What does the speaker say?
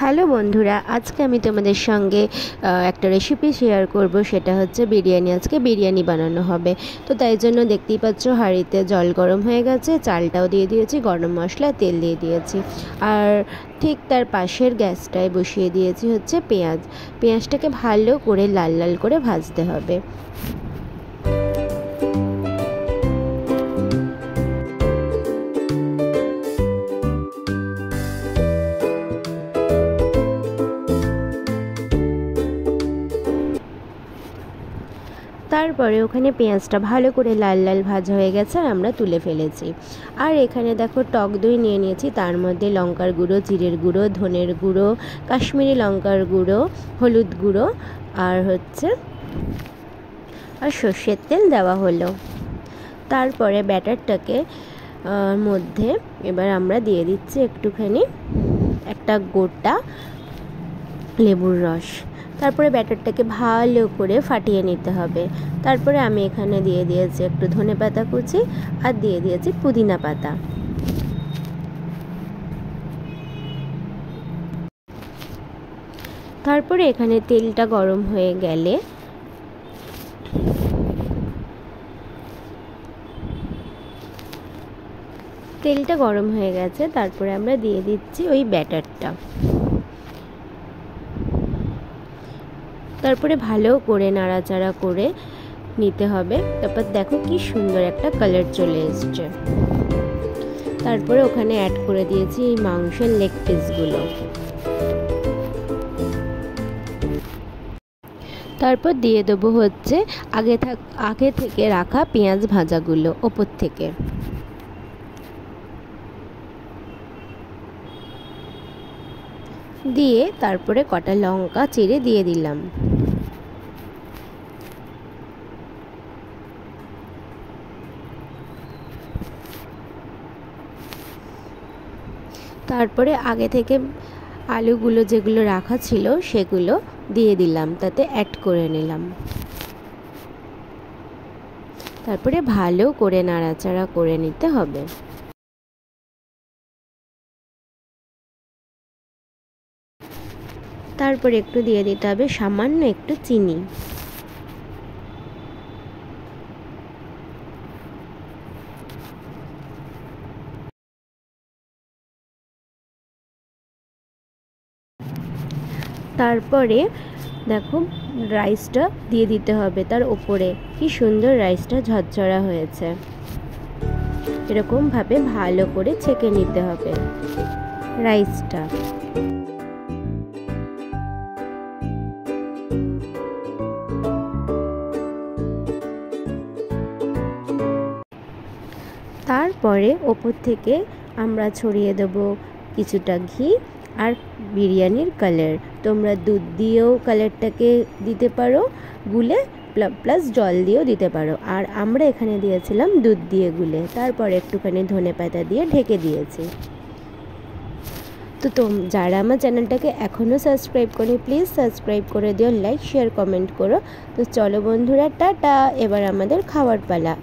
Hello বন্ধুরা, আজকে আমি তোমাদের সঙ্গে একটা রেসিপি শেয়ার করব। সেটা হচ্ছে বিরিয়ানি। আজকে বিরিয়ানি বানানো হবে। তো তাই জন্য দেখতেই পাচ্ছ হাঁড়িতে জল গরম হয়ে গেছে, চালটাও দিয়ে দিয়েছি, গরম মশলা, তেল দিয়ে দিয়েছি। আর ঠিক তার পাশের গ্যাসটায় বসিয়ে দিয়েছি হচ্ছে পেঁয়াজটাকে ভালো করে লাল লাল করে ভাজতে হবে। তারপরে ওখানে পেঁয়াজটা ভালো করে লাল লাল ভাজা হয়ে গেছে আর আমরা তুলে ফেলেছি। আর এখানে দেখো টক দই নিয়ে নিয়েছি, তার মধ্যে লঙ্কার গুঁড়ো, জিরের গুঁড়ো, ধনের গুঁড়ো, কাশ্মীরি লঙ্কার গুঁড়ো, হলুদ গুঁড়ো আর সর্ষের তেল দেওয়া হলো। তারপরে ব্যাটারটাকে মধ্যে এবার আমরা দিয়ে দিচ্ছি একটুখানি একটা গোটা লেবুর রস। তারপরে ব্যাটারটাকে ভালো করে ফাটিয়ে নিতে হবে। তারপরে আমি এখানে দিয়ে দিয়েছি একটু ধনেপাতা কুচি আর দিয়ে দিয়েছি পুদিনা পাতা। তারপরে এখানে তেলটা গরম হয়ে গেলে তারপরে আমরা দিয়ে দিচ্ছি ওই ব্যাটারটা। তারপরে ভালো করে নাড়াচাড়া করে নিতে হবে। তারপর দেখো কি সুন্দর একটা কালার চলে এসছে। তারপরে ওখানে অ্যাড করে দিয়েছি এই মাংসের লেগ পিসগুলো। তারপর দিয়ে দেবো হচ্ছে আগে থেকে রাখা পেঁয়াজ ভাজাগুলো ওপর থেকে। দিয়ে তারপরে কটা লঙ্কা চিড়ে দিয়ে দিলাম। তারপরে আগে থেকে আলুগুলো যেগুলো রাখা ছিল সেগুলো দিয়ে দিলাম, তাতে অ্যাড করে নিলাম। তারপরে ভালো করে নাড়াচাড়া করে নিতে হবে। তারপরে একটু দিয়ে দিতে হবে সামান্য একটু চিনি। তারপরে দেখো রাইসটা দিয়ে দিতে হবে তার ওপরে। কি সুন্দর রাইসটা ঝরঝরা হয়েছে। এরকমভাবে ভালো করে ছেঁকে নিতে হবে রাইসটা। তারপরে ওপর থেকে আমরা ছড়িয়ে দেব কিছুটা ঘি আর বিরিয়ানির কালার। তোমরা দুধ দিয়েও কালারটাকে দিতে পারো, গুলে প্লাস জল দিয়েও দিতে পারো। আর আমরা এখানে দিয়েছিলাম দুধ দিয়ে গুলে। তারপর একটুখানি ধনেপাতা দিয়ে ঢেকে দিয়েছি। তো যারা আমার চ্যানেলটাকে এখনও সাবস্ক্রাইব করি প্লিজ সাবস্ক্রাইব করে দিও, লাইক শেয়ার কমেন্ট করো। তো চলো বন্ধুরা, টাটা। এবার আমাদের খাওয়ার পালা।